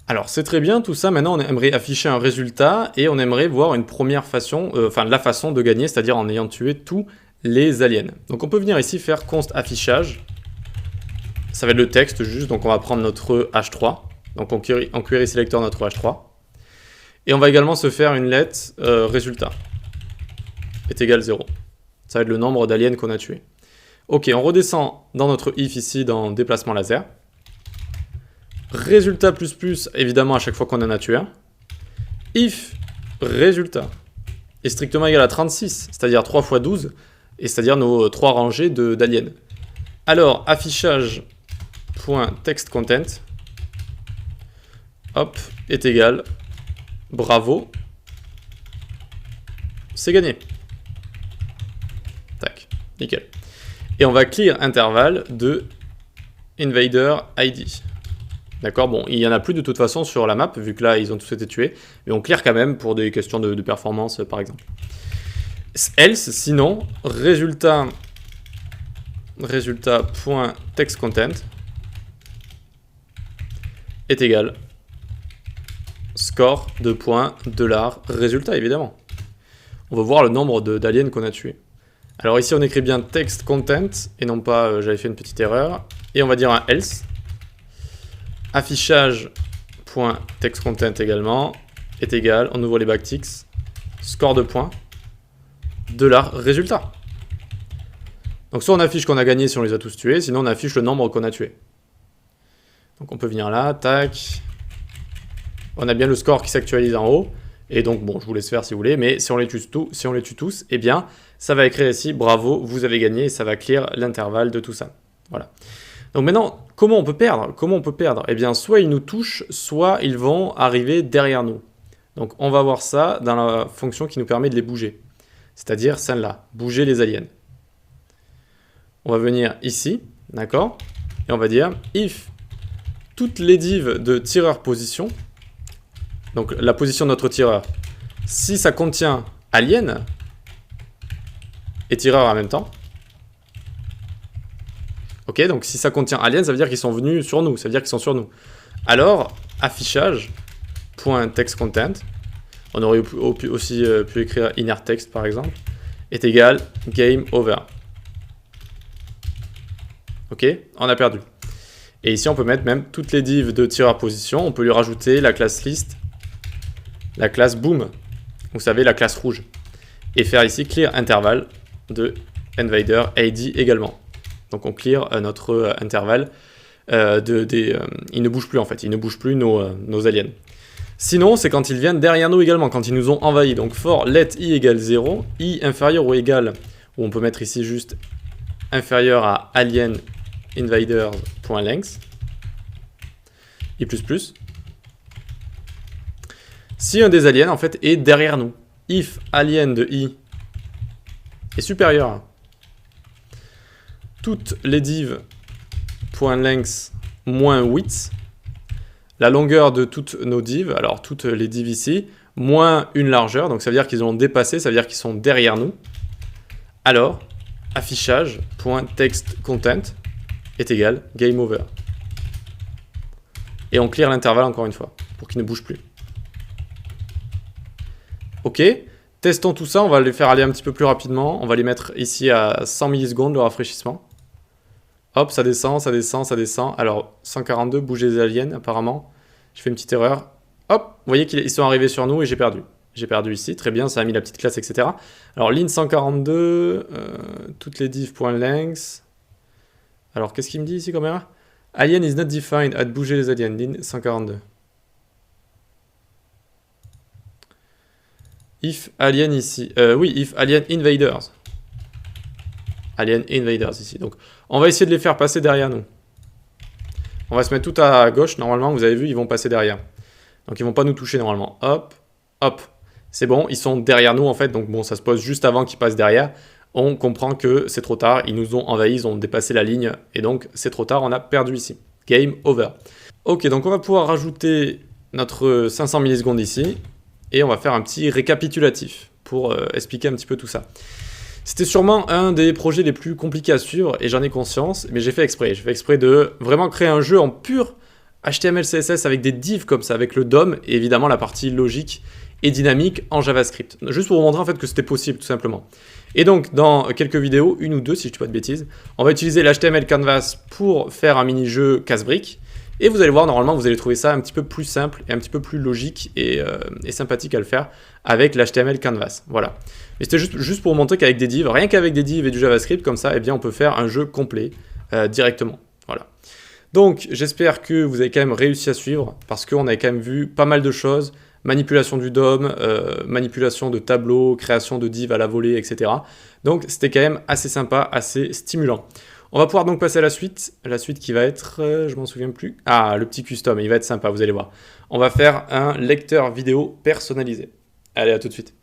Alors c'est très bien tout ça, maintenant on aimerait afficher un résultat et on aimerait voir une première façon, la façon de gagner, c'est-à-dire en ayant tué tous les aliens. Donc on peut venir ici faire const affichage, ça va être le texte juste, donc on va prendre notre H3, donc on query selector notre H3, et on va également se faire une lettre résultat est égal 0. Ça va être le nombre d'aliens qu'on a tués. Ok, on redescend dans notre if ici dans déplacement laser. Résultat plus, évidemment à chaque fois qu'on en a tué un. If résultat est strictement égal à 36, c'est-à-dire 3 fois 12, et c'est-à-dire nos 3 rangées d'aliens. Alors, affichage.textContent, hop, est égal, bravo, c'est gagné. Tac, nickel. Et on va clear intervalle de invader ID. D'accord, bon, il n'y en a plus de toute façon sur la map, vu que là, ils ont tous été tués. Mais on clear quand même pour des questions de performance, par exemple. Else, sinon, résultat.textContent est égal score de points $résultat, évidemment. On veut voir le nombre d'aliens qu'on a tués. Alors ici, on écrit bien textContent, et non pas, j'avais fait une petite erreur. Et on va dire un else. Affichage.textContent également est égal, on ouvre les backticks, score de points, $résultat. Donc soit on affiche qu'on a gagné si on les a tous tués, sinon on affiche le nombre qu'on a tué. Donc on peut venir là, tac. On a bien le score qui s'actualise en haut. Et donc bon, je vous laisse faire si vous voulez, mais si on les tue tous, eh bien ça va écrire ici, bravo, vous avez gagné, et ça va clear l'intervalle de tout ça. Voilà. Donc maintenant, comment on peut perdre? Eh bien, soit ils nous touchent, soit ils vont arriver derrière nous. Donc on va voir ça dans la fonction qui nous permet de les bouger. C'est-à-dire celle-là, bouger les aliens. On va venir ici, d'accord? Et on va dire if toutes les divs de tireur position, donc la position de notre tireur, si ça contient alien et tireur en même temps, ok, donc si ça contient aliens, ça veut dire qu'ils sont venus sur nous, ça veut dire qu'ils sont sur nous. Alors, affichage.textContent, on aurait aussi pu écrire inner text par exemple, est égal game over. Ok, on a perdu. Et ici, on peut mettre même toutes les divs de tireur position, on peut lui rajouter la classe list, la classe boom, vous savez, la classe rouge, et faire ici clear intervalle de invader ID également. Donc on clear notre intervalle, il ne bouge plus en fait, il ne bouge plus nos aliens. Sinon, c'est quand ils viennent derrière nous également, quand ils nous ont envahis. Donc for let i égale 0, i inférieur ou égal, ou on peut mettre ici juste inférieur à alien invaders.length, i++. Si un des aliens en fait est derrière nous, if alien de i est supérieur à toutes les divs.length moins width, la longueur de toutes nos divs, alors toutes les divs ici, moins une largeur, donc ça veut dire qu'ils ont dépassé, ça veut dire qu'ils sont derrière nous, alors affichage.textContent est égal game over. Et on clear l'intervalle encore une fois, pour qu'il ne bouge plus. Ok, testons tout ça, on va les faire aller un petit peu plus rapidement, on va les mettre ici à 100 millisecondes le rafraîchissement. Hop, ça descend, ça descend, ça descend. Alors, 142, bouger les aliens, apparemment. Je fais une petite erreur. Hop, vous voyez qu'ils sont arrivés sur nous et j'ai perdu. J'ai perdu ici, très bien, ça a mis la petite classe, etc. Alors, line 142, toutes les div.length. Alors, qu'est-ce qu'il me dit ici comme erreur? Alien is not defined at bouger les aliens, line 142. If alien ici, oui, if alien invaders. Alien invaders ici. Donc, on va essayer de les faire passer derrière nous. On va se mettre tout à gauche. Normalement, vous avez vu, ils vont passer derrière. Donc, ils vont pas nous toucher normalement. Hop, hop. C'est bon, ils sont derrière nous en fait. Donc, bon, ça se pose juste avant qu'ils passent derrière. On comprend que c'est trop tard. Ils nous ont envahis, ils ont dépassé la ligne. Et donc, c'est trop tard, on a perdu ici. Game over. Ok, donc on va pouvoir rajouter notre 500 millisecondes ici. Et on va faire un petit récapitulatif pour expliquer un petit peu tout ça. C'était sûrement un des projets les plus compliqués à suivre et j'en ai conscience, mais j'ai fait exprès. J'ai fait exprès de vraiment créer un jeu en pur HTML, CSS avec des divs comme ça, avec le DOM, et évidemment la partie logique et dynamique en JavaScript. Juste pour vous montrer en fait que c'était possible tout simplement. Et donc dans quelques vidéos, une ou deux si je ne dis pas de bêtises, on va utiliser l'HTML Canvas pour faire un mini-jeu casse-briques. Et vous allez voir, normalement, vous allez trouver ça un petit peu plus simple et un petit peu plus logique et sympathique à le faire avec l'HTML Canvas. Voilà. Mais c'était juste pour vous montrer qu'avec des divs, rien qu'avec des divs et du JavaScript, comme ça, eh bien, on peut faire un jeu complet directement. Voilà. Donc, j'espère que vous avez quand même réussi à suivre parce qu'on a quand même vu pas mal de choses. Manipulation du DOM, manipulation de tableaux, création de divs à la volée, etc. Donc, c'était quand même assez sympa, assez stimulant. On va pouvoir donc passer à la suite qui va être, je m'en souviens plus, ah, le petit custom, il va être sympa, vous allez voir. On va faire un lecteur vidéo personnalisé. Allez, à tout de suite.